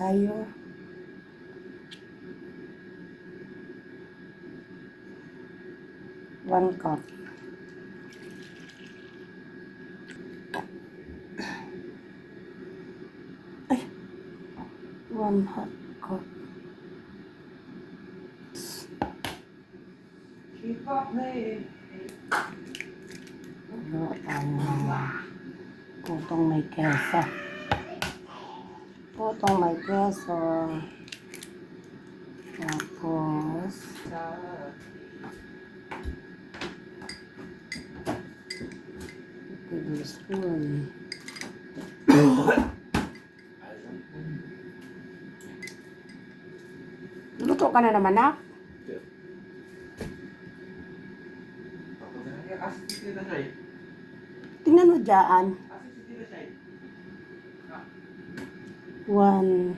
tayo. One cup. Ay, 1/2 cup. Keep up, mate. Ano tayo? Putong may keso. Putong may keso. Tapos, tablespoon. Luto ka na naman, nak? Tingnan mo dyan. 1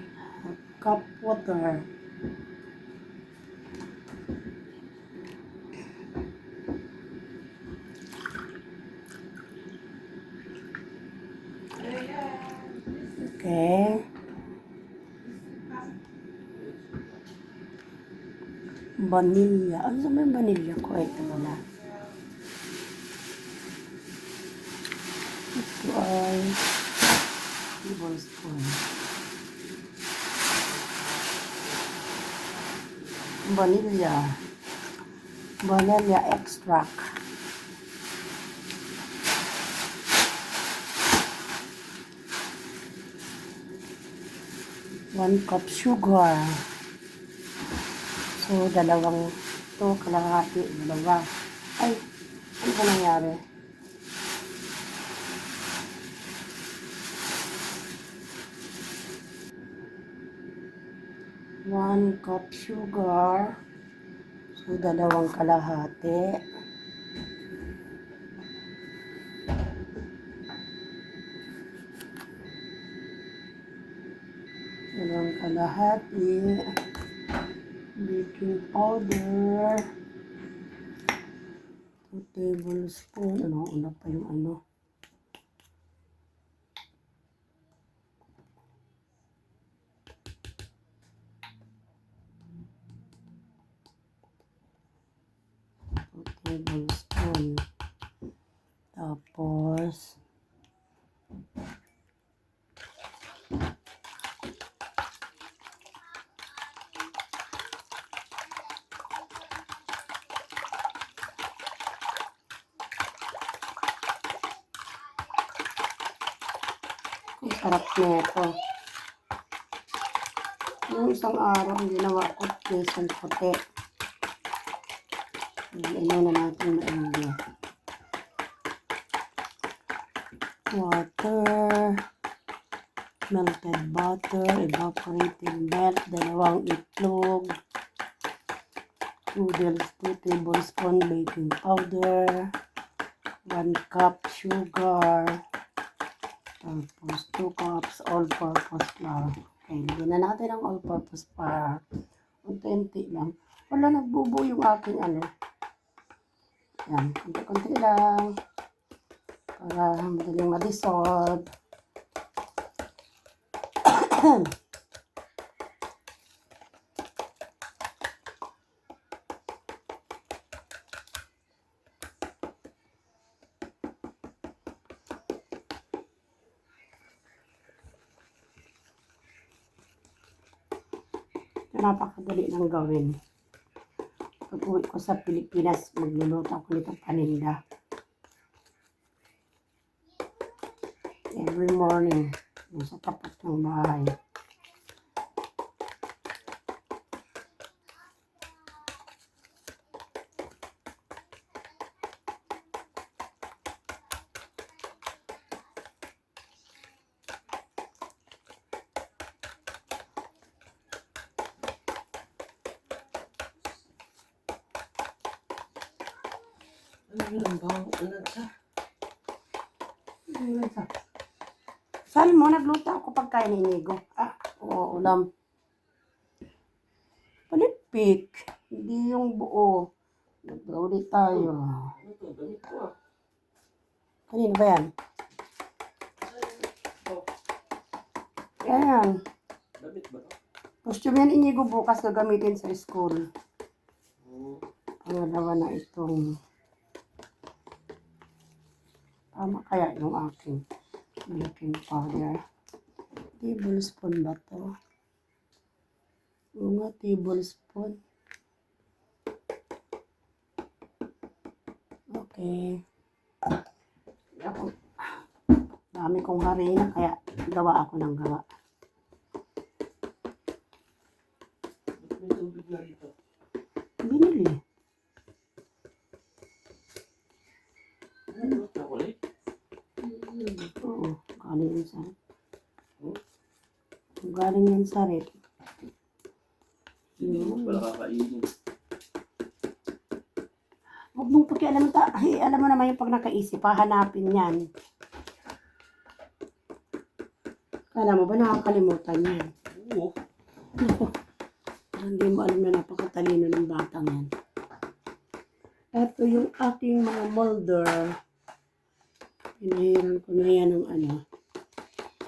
cup water. Okay. Vanilla. Ano sa may vanilla ko? Ito wala. Ito ay tablespoon. Vanilla. Vanilla extract. One cup sugar. So, dalawang ito, kalahati, dalawa. Ay, ano ba nangyari? One cup sugar. So, dalawang kalahati. Dalawang kalahati. Baking powder. 2 tablespoon. Ano, una pa yung ano. Tablespoon. Tapos, ang sarap nito. Yung isang araw, ginawa ko isang puti. Ilaw na natin maigi. Water. Melted butter. Evaporated milk. Dalawang itlog. 2 tablespoon baking powder. 1 cup sugar. Tapos 2 cups all-purpose flour. Okay, lagyan na natin ang all-purpose flour. Unti-unti lang. Wala, nagbubo yung aking ano. Yan, konti-konti lang. Para madaling ma-dissolve. Napakadali lang gawin. Pag uwi ko sa Pilipinas, magluluto ako nitong paninda. Every morning, sa tapat ng bahay. Saan mo, nagluto ako pagkain inigo. Oo, ulam. Palipik. Hindi yung buo. Nag-ulit tayo. Kanino ba yan? Yan. Damit ba to? Costume yan, Inigo, bukas gagamitin sa school. Oo. Pangalawa na itong tama kaya yung aking baking powder. Tablespoon ba to? Oo nga, tablespoon. Okay. Ako, dami kong harina kaya gawa ako ng gawa. Ba't may tubig na rito? Binili. Ano? Chocolate? Oo, galing yan sa Hmm? galing yan sa red. Hindi mo pala kakainin. Huwag mong pakialam alam mo naman yung pag nakaisip, hahanapin yan. Kala mo ba nakakalimutan yan? Oo. Hindi mo alam na napakatalino ng batang yan. Ito yung aking mga molder. Pinahiran ko na yan ng ano.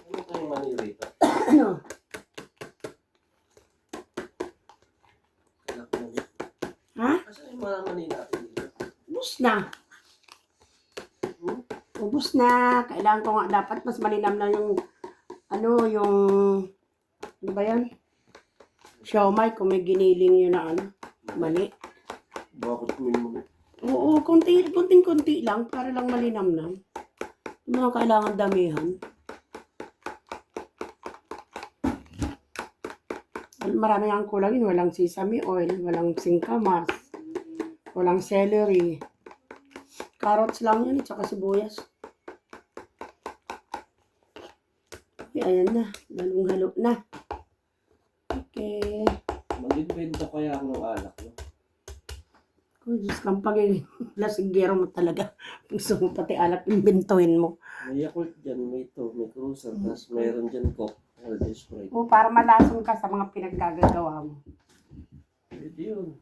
Ano tayong mani rito? Ano? Anak mo niya. Ha? Kasi yung mga mani natin dito. Ubus na. Hmm? Ubus na. Kailangan ko nga dapat mas malinam na yung ano ano ba yan? Siomai kung may giniling yun na ano. Mali. Bakit kumin mo? Oo, konting-konti lang para lang malinamnam. Hindi mo na kailangan damihan. Marami ang kulang yun. Walang sesame oil, walang singkamas, walang celery. Carrots lang yun, tsaka sibuyas. Okay, ayan na. Halong-halo na. Okay. Mag-invento kaya ako ng alak, no? Oh, Diyos kang pagiging lasinggero mo talaga. Gusto mo pati alak imbintuin mo. May Yakult dyan, may ito, may cruiser, tapos mayroon dyan Coke, Energy Sprite. O para malasong ka sa mga pinaggagawa mo. Pwede yun.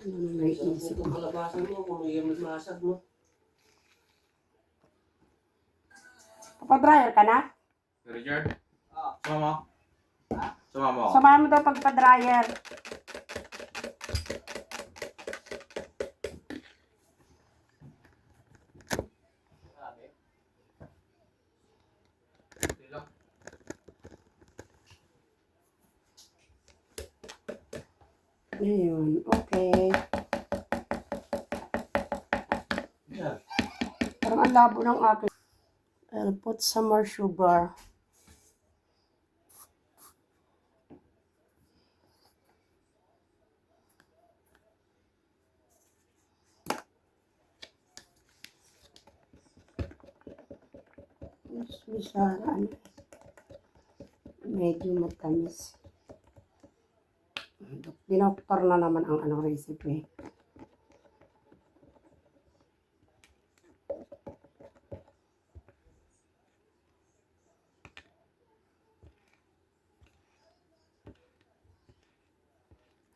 Ano na Sarap naiisip nitong mo? kalabasan mo kung may gamit masag mo. Papadryer ka na? Richard? Sama mo? Sama mo ako? Samahan mo daw pagpa-dryer. Ngayon, okay. Yeah. Parang ang labo ng akin. I'll put some more sugar. Ano, medyo matamis. Dinoktor na naman ang ano recipe.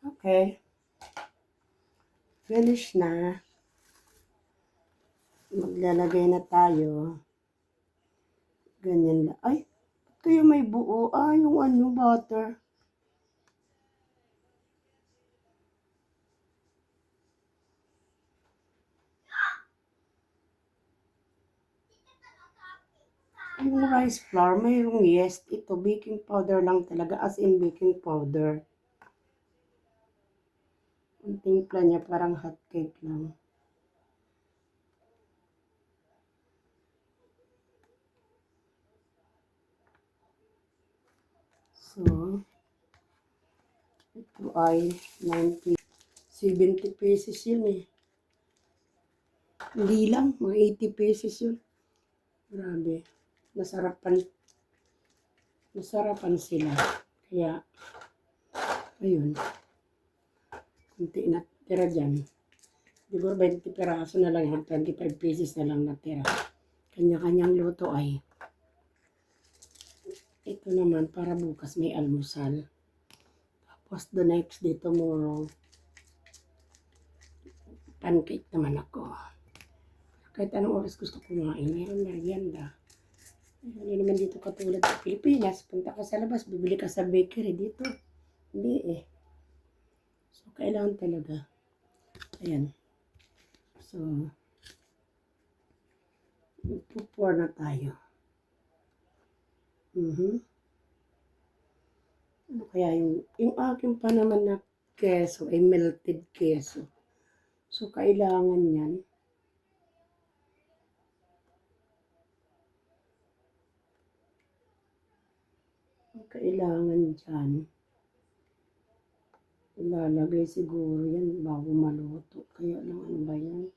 Okay. Finish na. Maglalagay na tayo. Ganyan lang. Ay, kaya may buo. Yung ano, butter. Yung rice flour, mayroong yeast. Ito, baking powder lang talaga. As in baking powder. Ang timpla niya parang hot cake lang. So, ito ay 70 pesos yun eh. Hindi lang, mga 80 pesos yun. Grabe. Masarapan sila. Kaya, ayun. Kunti na tira dyan. Siguro 20 peraso na lang yan. 25 pesos na lang natira. Kanya-kanyang luto ay. Ito naman para bukas may almusal. Tapos the next day tomorrow, pancake naman ako. Kahit anong oras gusto kumain, mayroon merienda. Hindi naman dito katulad sa Pilipinas. Punta ka sa labas, bibili ka sa bakery dito. Hindi eh. So, kailangan talaga. Ayan. So, pour na tayo. Ano kaya yung akin pa naman na keso ay melted keso. So, kailangan yan. Kailangan dyan. Ilalagay siguro yan bago maluto. Kaya lang ano ba yan?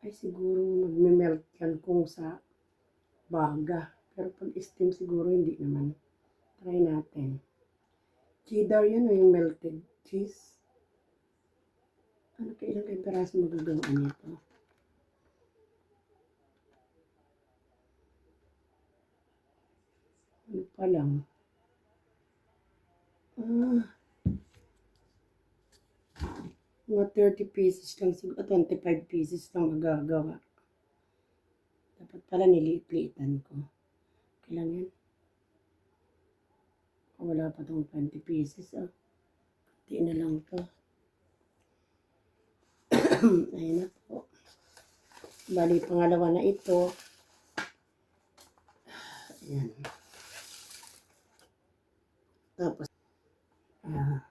Ay siguro magme-melt yan kung sa baga. Pero pag steam siguro hindi naman. Try natin. Cheddar yan o yung melted cheese. Ano kailang peraso magagawa nito? Ano pa lang? Mga 30 pieces lang siguro, 25 pieces lang magagawa. Dapat pala niliit-liitan ko. Kailan yan? Wala pa tong 20 pieces. Kunti na lang to. Ayun na po. Bali, pangalawa na ito. Ayan. Tapos, ayan.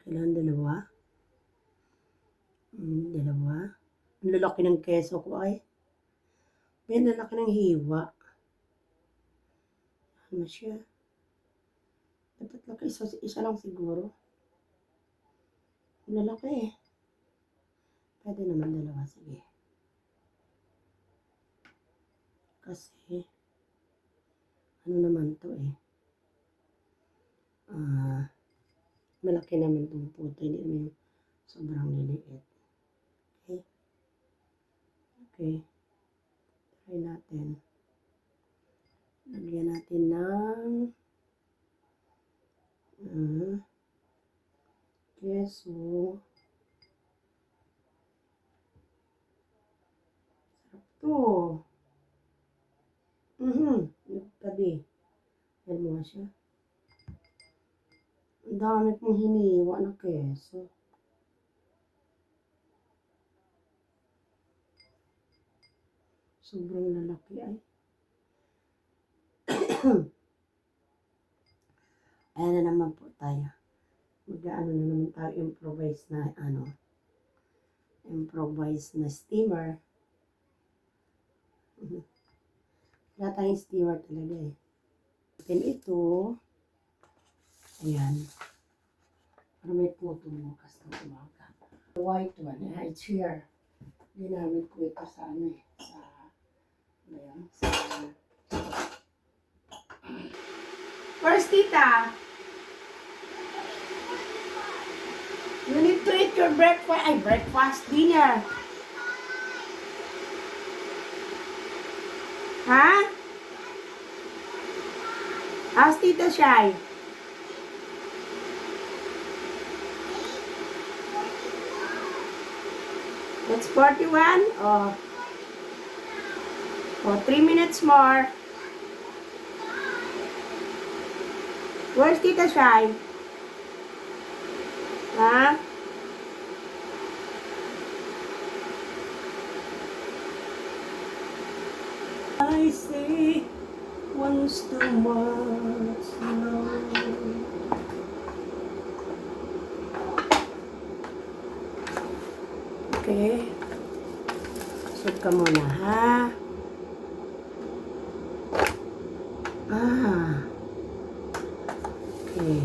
Kailangan dalawa. Dalawa. Ang lalaki ng keso ko ay. May lalaki ng hiwa. Ano siya? Dapat laki. Isa lang siguro. Ang lalaki eh. Pwede naman dalawa. Sige. Kasi, ano naman to eh. Malaki naman itong puto. Hindi naman yung sobrang liliit. Okay. Okay. Try natin. Lagyan natin ng keso. Sarap to. Tabi. Ayan mo siya. Ang dami kong hiniwa na keso. Sobrang lalaki ay. Ayan na naman po tayo. Mag-ano na naman tayo, improvise na steamer. Wala tayong steamer talaga eh. Then ito, ayan. Para may puto bukas ng umaga. The white one, it's here. Ginamit ko ito sa Where's Tita? You need to eat your breakfast, dinner. Huh? How's Tita Shy? It's 41? Oh, 3 minutes more. Where's Tita Shy? Huh? I say once too much now. Okay. Sud ka muna, ha? Okay.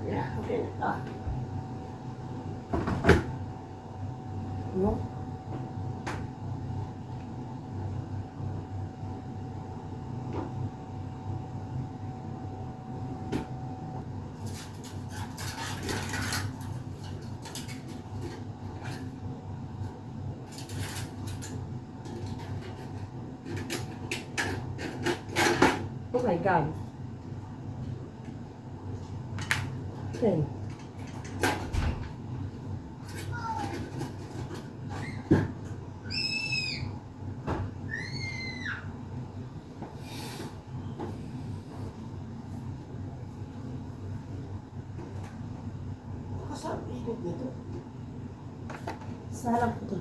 Yeah, okay na to. No? my God. Okay. Kasama init nito. Sarap ko to.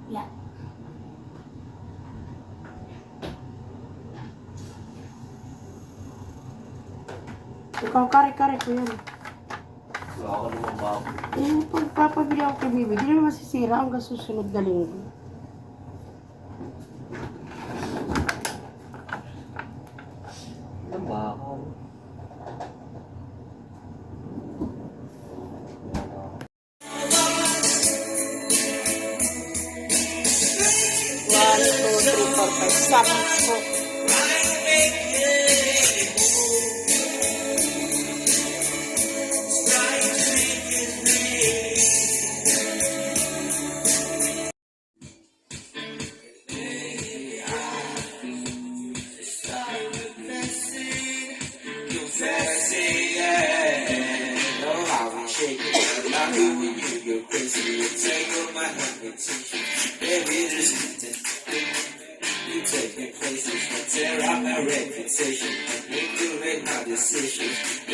Yeah. Ikaw, kare-kare ko yan. Wala ako naman bago. Eh, pagpapabili ako kay Bibi, di naman masisira hanggang susunod na linggo. Ang bakal. One, two, three, four, five, sampo. Taking places, tear out my reputation, make the right decisions.